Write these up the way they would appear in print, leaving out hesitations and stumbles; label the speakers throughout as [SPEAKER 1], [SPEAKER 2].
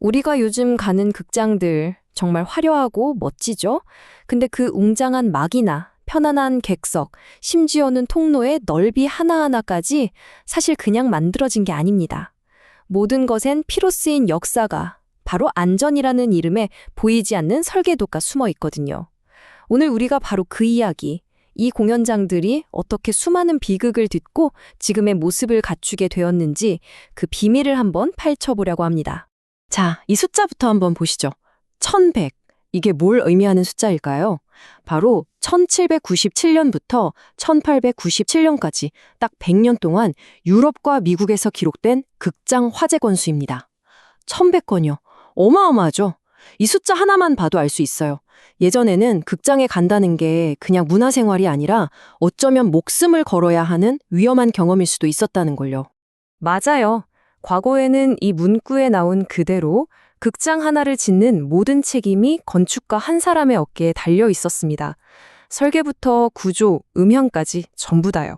[SPEAKER 1] 우리가 요즘 가는 극장들 정말 화려하고 멋지죠? 근데 그 웅장한 막이나 편안한 객석, 심지어는 통로의 넓이 하나하나까지 사실 그냥 만들어진 게 아닙니다. 모든 것엔 피로 쓰인 역사가 바로 안전이라는 이름에 보이지 않는 설계도가 숨어 있거든요. 오늘 우리가 바로 그 이야기, 이 공연장들이 어떻게 수많은 비극을 딛고 지금의 모습을 갖추게 되었는지 그 비밀을 한번 파헤쳐보려고 합니다.
[SPEAKER 2] 자, 이 숫자부터 한번 보시죠. 1100. 이게 뭘 의미하는 숫자일까요? 바로 1797년부터 1897년까지 딱 100년 동안 유럽과 미국에서 기록된 극장 화제 건수입니다. 1100건이요. 어마어마하죠? 이 숫자 하나만 봐도 알 수 있어요. 예전에는 극장에 간다는 게 그냥 문화생활이 아니라 어쩌면 목숨을 걸어야 하는 위험한 경험일 수도 있었다는 걸요.
[SPEAKER 1] 맞아요. 과거에는 이 문구에 나온 그대로 극장 하나를 짓는 모든 책임이 건축가 한 사람의 어깨에 달려 있었습니다. 설계부터 구조, 음향까지 전부 다요.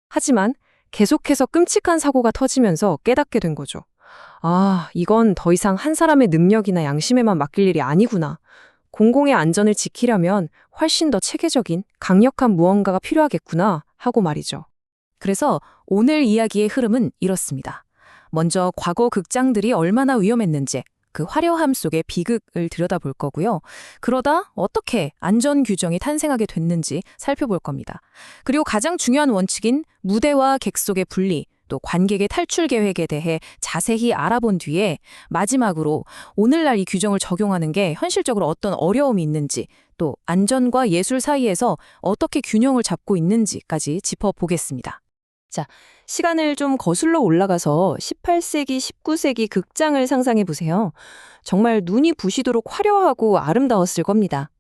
[SPEAKER 1] 하지만 계속해서 끔찍한 사고가 터지면서 깨닫게 된 거죠. 아, 이건 더 이상 한 사람의 능력이나 양심에만 맡길 일이 아니구나. 공공의 안전을 지키려면 훨씬 더 체계적인 강력한 무언가가 필요하겠구나 하고 말이죠. 그래서 오늘 이야기의 흐름은 이렇습니다. 먼저 과거 극장들이 얼마나 위험했는지 그 화려함 속의 비극을 들여다볼 거고요. 그러다 어떻게 안전 규정이 탄생하게 됐는지 살펴볼 겁니다. 그리고 가장 중요한 원칙인 무대와 객석의 분리, 또 관객의 탈출 계획에 대해 자세히 알아본 뒤에 마지막으로 오늘날 이 규정을 적용하는 게 현실적으로 어떤 어려움이 있는지, 또 안전과 예술 사이에서 어떻게 균형을 잡고 있는지까지 짚어보겠습니다. 자, 시간을 좀 거슬러 올라가서 18세기, 19세기 극장을 상상해 보세요. 정말 눈이 부시도록 화려하고 아름다웠을 겁니다.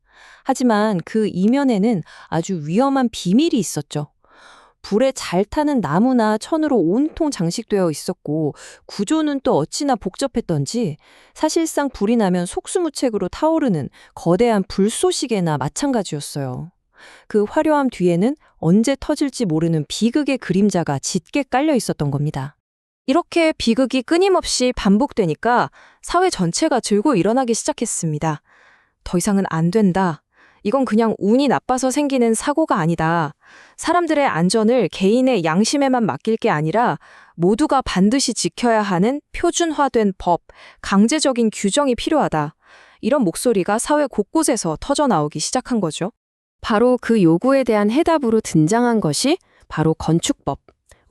[SPEAKER 1] 하지만 그 이면에는 아주 위험한 비밀이 있었죠. 불에 잘 타는 나무나 천으로 온통 장식되어 있었고 구조는 또 어찌나 복잡했던지 사실상 불이 나면 속수무책으로 타오르는 거대한 불쏘시개나 마찬가지였어요. 그 화려함 뒤에는 언제 터질지 모르는 비극의 그림자가 짙게 깔려 있었던 겁니다. 이렇게 비극이 끊임없이 반복되니까 사회 전체가 들고 일어나기 시작했습니다. 더 이상은 안 된다. 이건 그냥 운이 나빠서 생기는 사고가 아니다. 사람들의 안전을 개인의 양심에만 맡길 게 아니라 모두가 반드시 지켜야 하는 표준화된 법, 강제적인 규정이 필요하다. 이런 목소리가 사회 곳곳에서 터져나오기 시작한 거죠. 바로 그 요구에 대한 해답으로 등장한 것이 바로 건축법.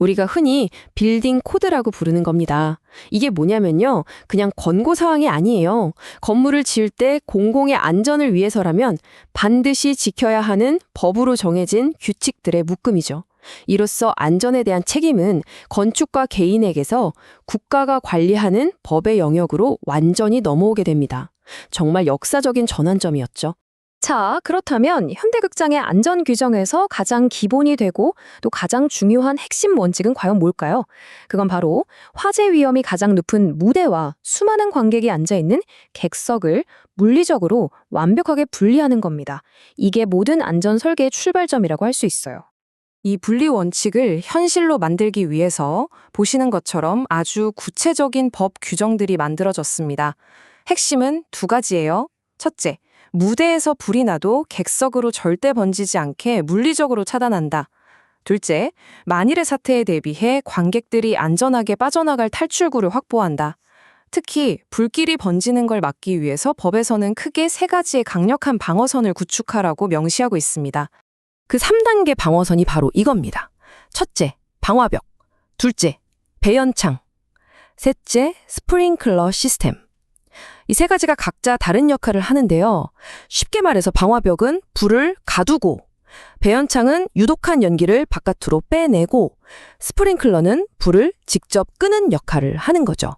[SPEAKER 1] 우리가 흔히 빌딩 코드라고 부르는 겁니다. 이게 뭐냐면요. 그냥 권고사항이 아니에요. 건물을 지을 때 공공의 안전을 위해서라면 반드시 지켜야 하는 법으로 정해진 규칙들의 묶음이죠. 이로써 안전에 대한 책임은 건축가 개인에게서 국가가 관리하는 법의 영역으로 완전히 넘어오게 됩니다. 정말 역사적인 전환점이었죠. 자, 그렇다면 현대극장의 안전 규정에서 가장 기본이 되고 또 가장 중요한 핵심 원칙은 과연 뭘까요? 그건 바로 화재 위험이 가장 높은 무대와 수많은 관객이 앉아있는 객석을 물리적으로 완벽하게 분리하는 겁니다. 이게 모든 안전 설계의 출발점이라고 할 수 있어요. 이 분리 원칙을 현실로 만들기 위해서 보시는 것처럼 아주 구체적인 법 규정들이 만들어졌습니다. 핵심은 두 가지예요. 첫째, 무대에서 불이 나도 객석으로 절대 번지지 않게 물리적으로 차단한다. 둘째, 만일의 사태에 대비해 관객들이 안전하게 빠져나갈 탈출구를 확보한다. 특히 불길이 번지는 걸 막기 위해서 법에서는 크게 세 가지의 강력한 방어선을 구축하라고 명시하고 있습니다. 그 3단계 방어선이 바로 이겁니다. 첫째, 방화벽. 둘째, 배연창. 셋째, 스프링클러 시스템. 이 세 가지가 각자 다른 역할을 하는데요. 쉽게 말해서 방화벽은 불을 가두고, 배연창은 유독한 연기를 바깥으로 빼내고, 스프링클러는 불을 직접 끄는 역할을 하는 거죠.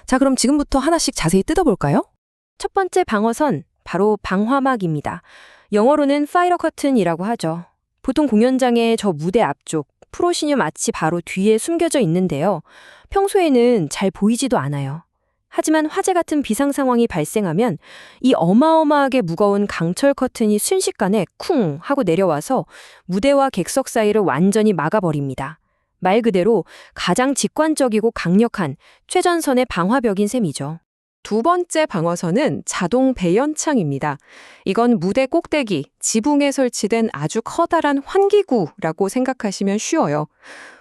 [SPEAKER 1] 자, 그럼 지금부터 하나씩 자세히 뜯어볼까요? 첫 번째 방어선, 바로 방화막입니다. 영어로는 파이어 커튼이라고 하죠. 보통 공연장의 저 무대 앞쪽, 프로시뇽 아치 바로 뒤에 숨겨져 있는데요. 평소에는 잘 보이지도 않아요. 하지만 화재 같은 비상 상황이 발생하면 이 어마어마하게 무거운 강철 커튼이 순식간에 쿵 하고 내려와서 무대와 객석 사이를 완전히 막아버립니다. 말 그대로 가장 직관적이고 강력한 최전선의 방화벽인 셈이죠. 두 번째 방어선은 자동 배연창입니다. 이건 무대 꼭대기, 지붕에 설치된 아주 커다란 환기구라고 생각하시면 쉬워요.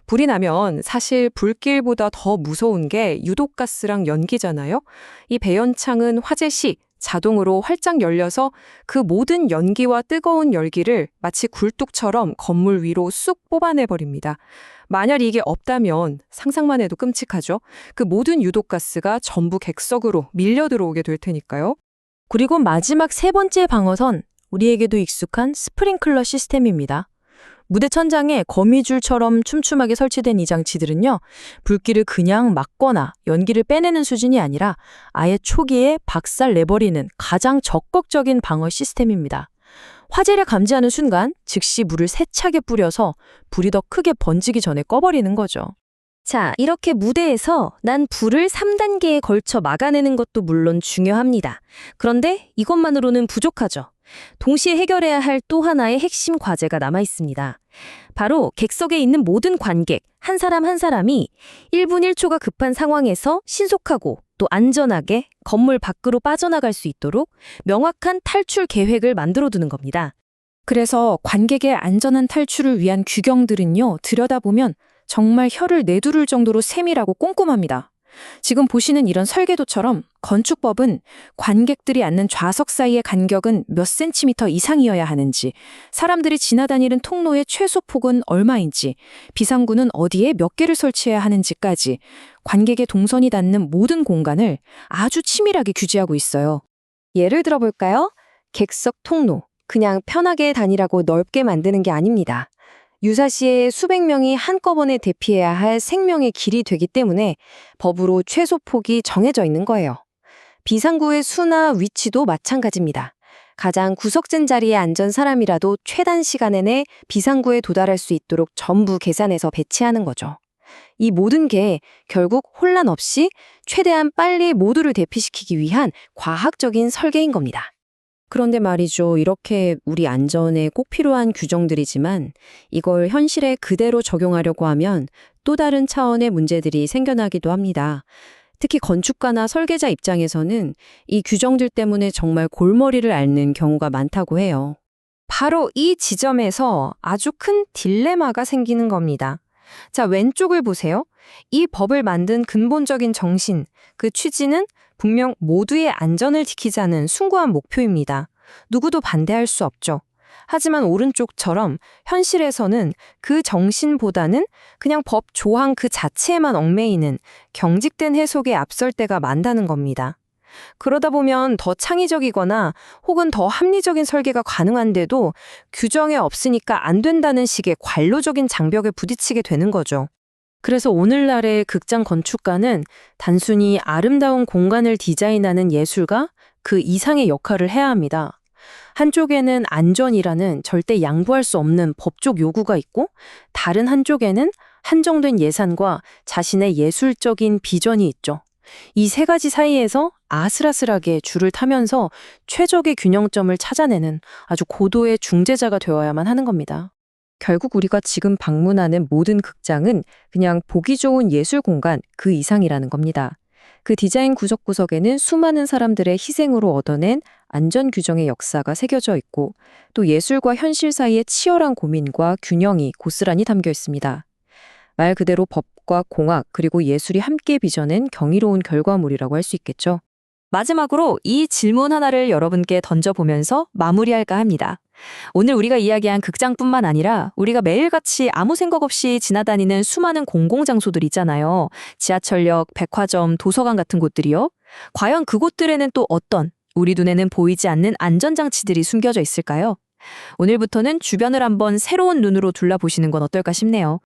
[SPEAKER 1] 불이 나면 사실 불길보다 더 무서운 게 유독가스랑 연기잖아요. 이 배연창은 화재 시 자동으로 활짝 열려서 그 모든 연기와 뜨거운 열기를 마치 굴뚝처럼 건물 위로 쑥 뽑아내버립니다. 만약 이게 없다면 상상만 해도 끔찍하죠. 그 모든 유독가스가 전부 객석으로 밀려 들어오게 될 테니까요.
[SPEAKER 2] 그리고 마지막 세 번째 방어선, 우리에게도 익숙한 스프링클러 시스템입니다. 무대 천장에 거미줄처럼 촘촘하게 설치된 이 장치들은요, 불길을 그냥 막거나 연기를 빼내는 수준이 아니라 아예 초기에 박살 내버리는 가장 적극적인 방어 시스템입니다. 화재를 감지하는 순간 즉시 물을 세차게 뿌려서 불이 더 크게 번지기 전에 꺼버리는 거죠.
[SPEAKER 3] 자, 이렇게 무대에서 난 불을 3단계에 걸쳐 막아내는 것도 물론 중요합니다. 그런데 이것만으로는 부족하죠. 동시에 해결해야 할 또 하나의 핵심 과제가 남아 있습니다. 바로 객석에 있는 모든 관객, 한 사람 한 사람이 1분 1초가 급한 상황에서 신속하고 또 안전하게 건물 밖으로 빠져나갈 수 있도록 명확한 탈출 계획을 만들어두는 겁니다.
[SPEAKER 2] 그래서 관객의 안전한 탈출을 위한 규정들은요, 들여다보면 정말 혀를 내두를 정도로 세밀하고 꼼꼼합니다. 지금 보시는 이런 설계도처럼 건축법은 관객들이 앉는 좌석 사이의 간격은 몇 센티미터 이상이어야 하는지, 사람들이 지나다니는 통로의 최소 폭은 얼마인지, 비상구는 어디에 몇 개를 설치해야 하는지까지 관객의 동선이 닿는 모든 공간을 아주 치밀하게 규제하고 있어요.
[SPEAKER 3] 예를 들어볼까요? 객석 통로. 그냥 편하게 다니라고 넓게 만드는 게 아닙니다. 유사시에 수백 명이 한꺼번에 대피해야 할 생명의 길이 되기 때문에 법으로 최소 폭이 정해져 있는 거예요. 비상구의 수나 위치도 마찬가지입니다. 가장 구석진 자리에 앉은 사람이라도 최단 시간 내내 비상구에 도달할 수 있도록 전부 계산해서 배치하는 거죠. 이 모든 게 결국 혼란 없이 최대한 빨리 모두를 대피시키기 위한 과학적인 설계인 겁니다.
[SPEAKER 2] 그런데 말이죠. 이렇게 우리 안전에 꼭 필요한 규정들이지만 이걸 현실에 그대로 적용하려고 하면 또 다른 차원의 문제들이 생겨나기도 합니다. 특히 건축가나 설계자 입장에서는 이 규정들 때문에 정말 골머리를 앓는 경우가 많다고 해요.
[SPEAKER 1] 바로 이 지점에서 아주 큰 딜레마가 생기는 겁니다. 자, 왼쪽을 보세요. 이 법을 만든 근본적인 정신, 그 취지는 분명 모두의 안전을 지키자는 숭고한 목표입니다. 누구도 반대할 수 없죠. 하지만 오른쪽처럼 현실에서는 그 정신보다는 그냥 법 조항 그 자체에만 얽매이는 경직된 해석에 앞설 때가 많다는 겁니다. 그러다 보면 더 창의적이거나 혹은 더 합리적인 설계가 가능한데도 규정에 없으니까 안 된다는 식의 관료적인 장벽에 부딪히게 되는 거죠.
[SPEAKER 2] 그래서 오늘날의 극장 건축가는 단순히 아름다운 공간을 디자인하는 예술가 그 이상의 역할을 해야 합니다. 한쪽에는 안전이라는 절대 양보할 수 없는 법적 요구가 있고 다른 한쪽에는 한정된 예산과 자신의 예술적인 비전이 있죠. 이 세 가지 사이에서 아슬아슬하게 줄을 타면서 최적의 균형점을 찾아내는 아주 고도의 중재자가 되어야만 하는 겁니다.
[SPEAKER 1] 결국 우리가 지금 방문하는 모든 극장은 그냥 보기 좋은 예술 공간 그 이상이라는 겁니다. 그 디자인 구석구석에는 수많은 사람들의 희생으로 얻어낸 안전 규정의 역사가 새겨져 있고 또 예술과 현실 사이의 치열한 고민과 균형이 고스란히 담겨 있습니다. 말 그대로 법과 공학 그리고 예술이 함께 빚어낸 경이로운 결과물이라고 할 수 있겠죠. 마지막으로 이 질문 하나를 여러분께 던져보면서 마무리할까 합니다. 오늘 우리가 이야기한 극장뿐만 아니라 우리가 매일같이 아무 생각 없이 지나다니는 수많은 공공장소들 있잖아요. 지하철역, 백화점, 도서관 같은 곳들이요. 과연 그곳들에는 또 어떤 우리 눈에는 보이지 않는 안전장치들이 숨겨져 있을까요? 오늘부터는 주변을 한번 새로운 눈으로 둘러보시는 건 어떨까 싶네요.